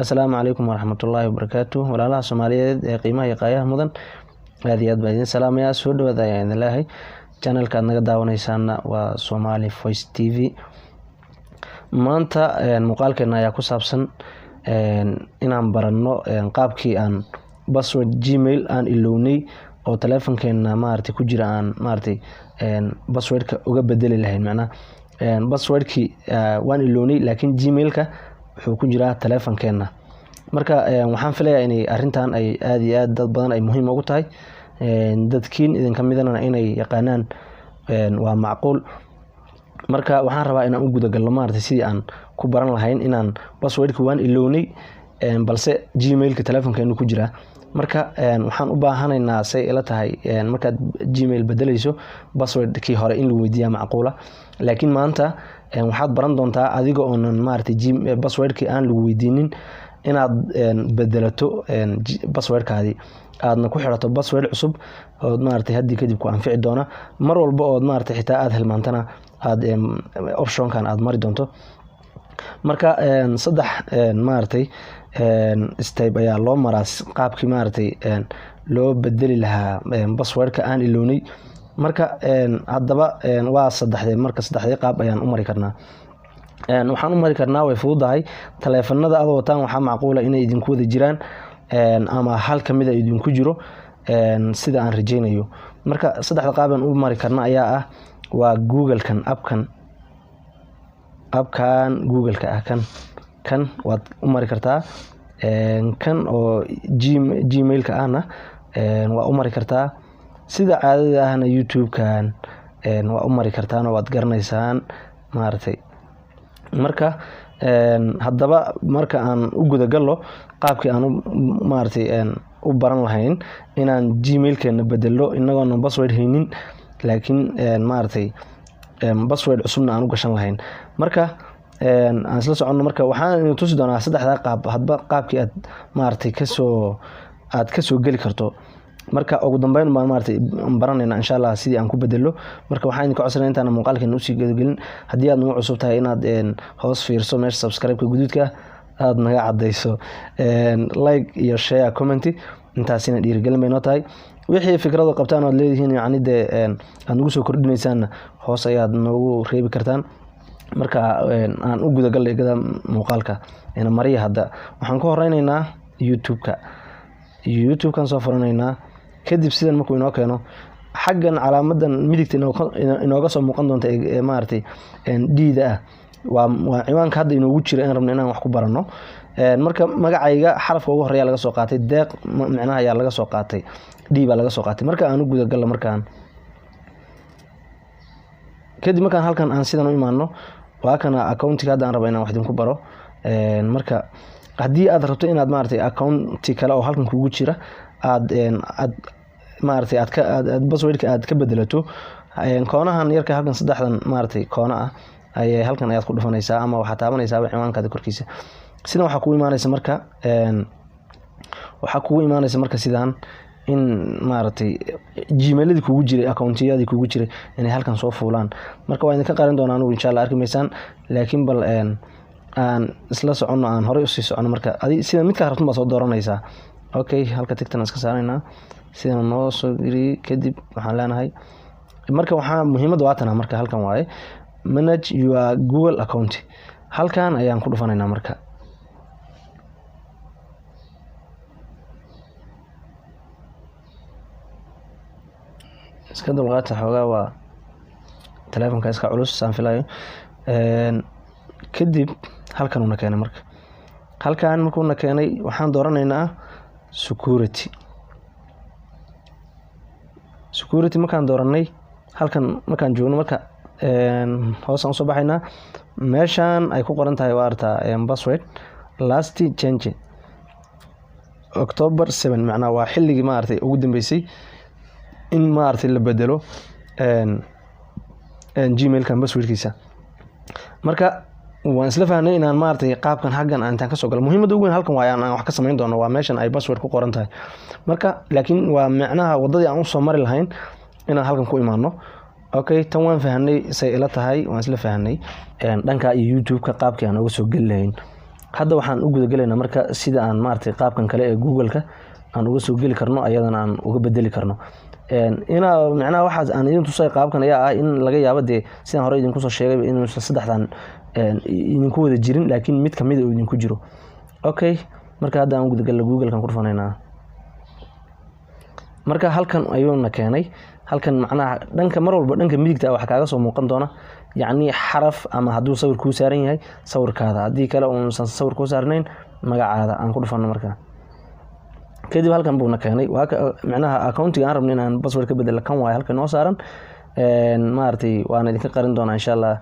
Assalaamu calaykum waraxmatullaahi wabarakaatuh. Walaalaha Soomaaliyeed ee qiimaha iyo qaayaha mudan, aad iyo aad baan idin salaamayaa. Soo dhawaada ayaan idin leeyahay. Channelka aad naga daawanaysaana waa Somali Voice TV. Maanta muuqaalkeena ayaa ku saabsan inaan baranno qaabkii aan password Gmail aan ilownay oo telefonkeena ku jira aan passwordka uga bedeli lahayn. Macnaha passwordkii waan ilownay laakiin Gmailka wuxuu ku jiraa telefonkeena. Marka waxaan filayaa inay arrintan ay aad iyo aad dad badan ay muhiim ugu tahay. Dadkiin idin ka midana inay yaqaanaan waa macquul. Marka waxaan rabaa inaan u guda galno sidii aan ku baran lahayn inaan passwordka waan ilownay balse Gmailka telefonkeena ku jira. Marka waxaan u baahanaynaa say ila tahay markaad Gmail bedelayso passwordkii hore in lagu weydiiyaa macquula. Laakiin maanta waxaad baran doontaa adiga oo passwordkii aan lagu weydiinin inaad bedelato passwordkaadi aadna ku xirato password cusub oo hadii kadib ku anfici doona mar walba oo xitaa aad helmaantana aad optionkan aad mari doonto. Marka saddex step ayaa loo maraa qaabkii loo bedeli lahaa passwordka aan ilownay. Marka haddaba waa saddexdii qaab ayaan u mari karnaa. Waxaan u mari karnaa way fududahay. Taleefanada aad wataan waxaa macquula inay idinku wada jiraan ama hal kamid ah idinku jiro sida aan rajaynayo. Marka saddexda qaab aan u mari karnaa ayaa ah waa Google-kan appkan Google-ka ah kan waad u mari kartaa. Kan oo Gmail-ka ahna waa u mari kartaa. Sida caadada ahna YouTube-kan waa u mari kartaan oo waad garanaysaan marka haddaba marka aan u guda galno qaabkii aan u baran lahayn inaan Gmail-keena bedelno inagoon password haynin laakiin password cusubna aan u gashan lahayn. Marka aan isla soconno marka waxaan tusi doonaa saddexda qaab hadba qaabkii aad ka soo gali karto. Marka ugu dambeyn baan baranayna insha Allah sidii aan ku bedelo. Marka waxaan idin ka codsanayaa intaan muuqaalkeena u sii gadagelin hadii aad nagu cusub tahay inaad hoos fiirso meesha subscribe-ka guduudka aad naga cadeyso like iyo share comment intaasina dhiirigelin bay noo tahay. Wixii fikrado qabtaan oo leedihiin aad nagu soo kordhinaysaan hoos ayaad noogu reebi kartaan. Marka aan u guda galay muuqaalka mariya hadda waxaan ku horeynaynaa YouTube-kan soo furanaynaa. Kadib sidan markuu inoo keeno xaggan calaamadan midigta inooga soo muuqan doonta D-da ah waa ciwaanka hadda inoogu jira in rabno inaan wax ku baranno. Marka magacayga xarafka ugu horeeya laga soo qaatay deeq macnaha ayaa laga soo qaatay D baa laga soo qaatay. Marka aan u guda galno kadib markaan halkan aan sidan u imaano waa kana accountiga hadda aan rabo inaan wax idinku baro. Marka haddii aad rabto inaad accounti kale oo halkan kugu jira aad passwordka aad ka bedelato koonahan yarka halkan saddexdan koona ah ayay halkan ayaad ku dhufanaysaa ama waxaad taabanaysaa ciwaankaada korkiisa. Sidan waxaa kugu imaanaysa marka sidaan in Gmail-adii kugu jiray accountiyadii kugu jiray inay halkan soo fuulaan. Marka waa idinka qarin doonaa anigu insha Allah arki maysaan laakiin bal aan isla soconno aan hore u sii soconno. Marka sida midka rabto baad soo dooranaysaa. Okay halka tigtan iska saaraynaa sidan noo soo diri kadib waxaan leenahay marka waxaa muhiimada waatan marka halkan waaye manage your Google account. Halkan ayaan ku dhufanaynaa marka iska dulqaata xoogaa waa telefonka iska culus saan filayo. Kadib halkan una keenay halkan markuu na keenay waxaan dooranaynaa security markaan dooranay halkan markaan joogno marka hoos aan soo baxaynaa meeshan ay ku qoran tahay waa password last change October 7 macnaha waa xilligii ugu dambeysay in la bedelo Gmail-kan passwordkiisa. Marka waan isla fahnay inaan qaabkan xaggan intaan ka soo galo. Muhiimada ugu weyn halkan waa aan wax ka sameyn doono waa meeshan ay password ku qoran tahay. Marka laakiin waa macnaha wadadii aan u soo mari lahayn inaan halkan ku imaano. Okay tan waan fahnay say ila tahay waan isla fahnay dhanka YouTube-ka qaabkii aan uga soo gali lahayn. hadda waxaan u guda gelaynaa marka sida aan maartay qaabkan kale ee Google-ka aan uga soo geli karno ayadana aan uga bedeli karno ina macnaha waxa aan idin tusay qaabkan ayaa ah in laga yaabo sidaan hore idin ku soo sheegay in saddexdan idin ku wada jirin laakiin mid kamid ah idin ku jiro okay marka hadda aan guda galno Google-kan ku dhufanaynaa marka halkan ayuuna keenay halkan macnaha dhanka mar walba dhanka midigta waxa kaaga soo muuqan doona yacni xaraf ama haduu sawir ku saaran yahay sawirkaada hadii kale oo san sawir ku saarnayn magacaada aan ku dhufano marka kadib halkan buu na keenay macnaha accountiga aan rabno inaan password ka bedelo kan waay halkan noo saaran maartay waan idinka qarin doonaa insha Allah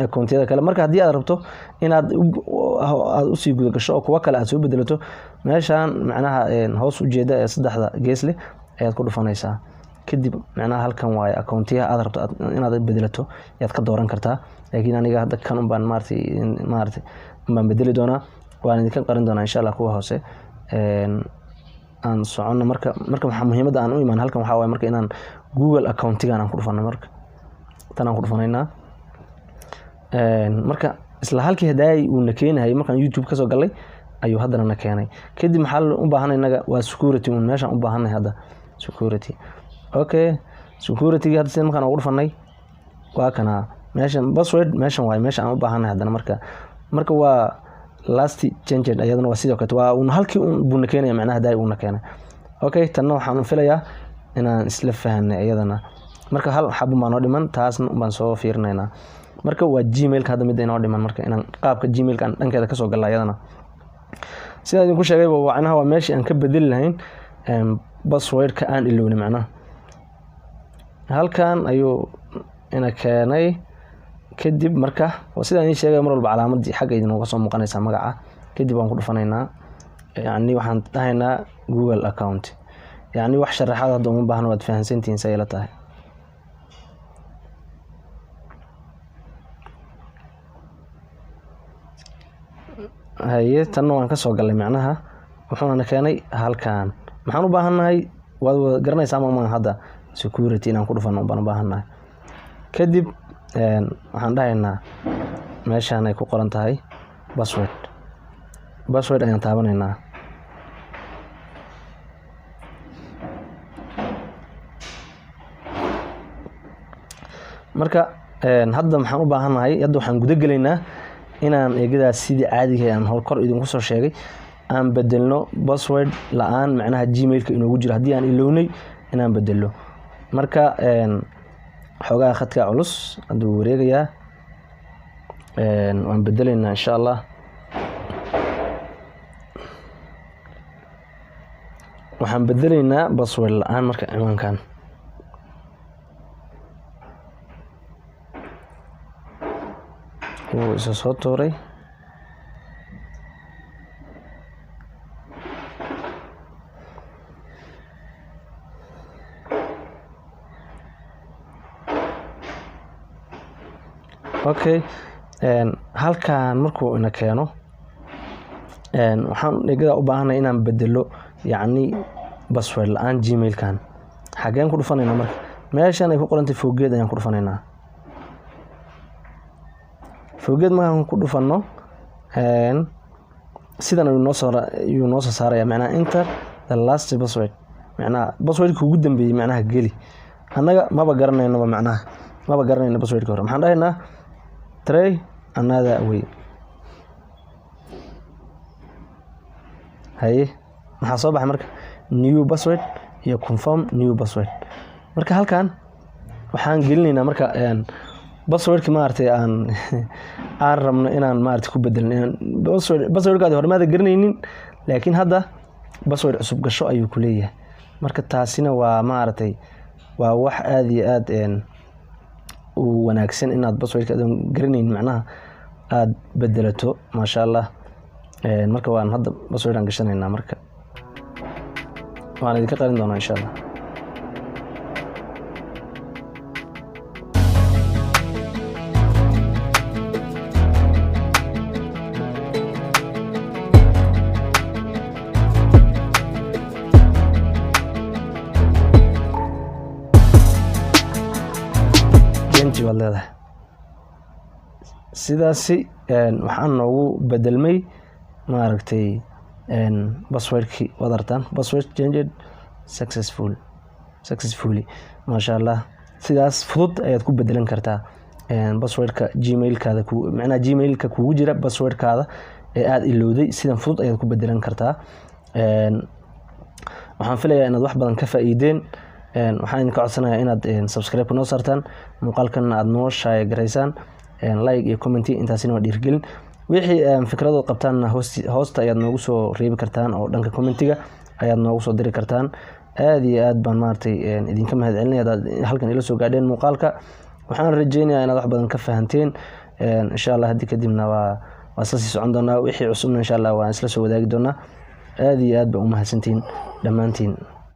accountiyada kale marka hadii aad rabto inaad u sii guda gasho oo kuwa kale aad soo bedelato meeshan macnaha hoos u jeeda ee saddexda gees leh ayaad ku dhufanaysaa kadib macnaha halkan waay accountiga aad rabto inaad bedelato yaad ka dooran kartaa laakiin aniga hadda kan u baan maartay baan bedeli doonaa waan idinka qarin doonaa insha Allah kuwa hoose aan socono marka waxa muhiimada aan u imaan halkan waxa waay marka inaan Google accountiga aan ku dhufano marka tan aan ku dhufanaynaa marka isla halkii haday uu na keenahay markaan YouTube ka soo galay ayuu haddana na keenay kadib maxaa u baahanay inaga waa security meeshan u baahanay hadda security okay security hadda sidii markaan ugu dhufanay waa kana meeshan password meeshan waay meeshan aan u baahanay haddana marka waa last changed ayadana waa sidoo kale waa halkii buu na keenay macnaha haday uu na keenay okay tan waxaan filayaa inaan isla fahanay ayadana marka hal xabo ma noo dhiman taasna baan soo fiirinaynaa marka waa Gmail-ka hadda mid inoo dhiman marka inaan qaabka Gmail-ka aan dhankeeda ka soo galay ayadana sida idin ku sheegay waanaha waa meeshii aan ka bedeli lahayn password-ka aan ilowna macnaha halkan ayuu ina keenay kadib marka sida aan sheegay mar walba calaamadii xagga idin uga soo muuqanaysa magaca kadib waan ku dhufanaynaa yani waxaan dhahaynaa Google account yani wax sharaxaad hadda uma baahna waad fahansantiin say la tahay haye tan waan ka soo galay macnaha wuxuuna keenay halkan maxaan u baahanahay waad garanaysaa ma hadda security inaan ku dhufano baan u baahanahay kadib waxaan dhahaynaa meeshaan ay ku qoran tahay password ayaan taabanaynaa marka hadda maxaan u baahanahay hadda waxaan guda gelaynaa inaan eegadaas sidii caadiga aan hor kor idinku soo sheegay aan bedelno password la'aan macnaha Gmail-ka inoogu jiro hadii aan ilownay inaan bedelo marka xogaa khadka culus haduu wareegayaa waan bedelaynaa insha Allah waxaan bedelaynaa password la'aan marka ciwaankan oo isa soo tooray okay halkan markuu ina keeno waxaan dhigada u baahanay inaan bedelo yacni password la'aan Gmail-kan xageen ku dhufanaynaa marka meeshan ay ku qorantay fogeed ayaan ku dhufanaynaa fogeed markaan ku dhufano sidan ayuu noo soo saaraya macnaha enter the last password macnaha passwordka ugu dambeeyay macnaha geli annaga maba garanayno passwordka hore maxaan dhahaynaa try another way haye maxaa soo baxay marka new password iyo confirm new password marka halkan waxaan gelinaynaa marka passwordka maartay aan rabno inaan maartay ku bedelno passwordkaada hormaada garanaynin laakiin hadda password cusub gasho ayuu ku leeyahay marka taasina waa maartay waa wax aad iyo aad u wanaagsan inaad passwordka garanaynin macnaha aad bedelato ma sha Allah marka waan hadda password aan gashanaynaa marka waan idinka qarin doonaa insha Allah sidaasi waxaan noogu bedelmay maaragtay passwordkii wadartan password changed successfully masha Allah sidaas fudud ayaad ku bedelan kartaa passwordka gmail-kaada macnaha gmail-ka kugu jira passwordkaada ee aad ilowday sidan fudud ayaad ku bedelan kartaa waxaan filayaa inaad wax badan ka faa'iideen waxaan idinka codsanayaa inaad subscribe noo saartaan muuqaalkan aad noo share gareysaan like iyo comment intaasina waa dhiirgelin wixii fikradood qabtaan hoosta ayaad noogu soo reebi kartaan oo dhanka commentiga ayaad noogu soo diri kartaan aad iyo aad baan maartay idinka mahadcelinayaa halkan ila soo gaadheen muuqaalka waxaan rajeynayaa inaad wax badan ka fahanteen insha Allah hadii kadibna waa sii socon doonaa wixii cusubna insha Allah waan isla soo wadaagi doonaa aad iyo aad baan u mahadsantiin dhamaantiin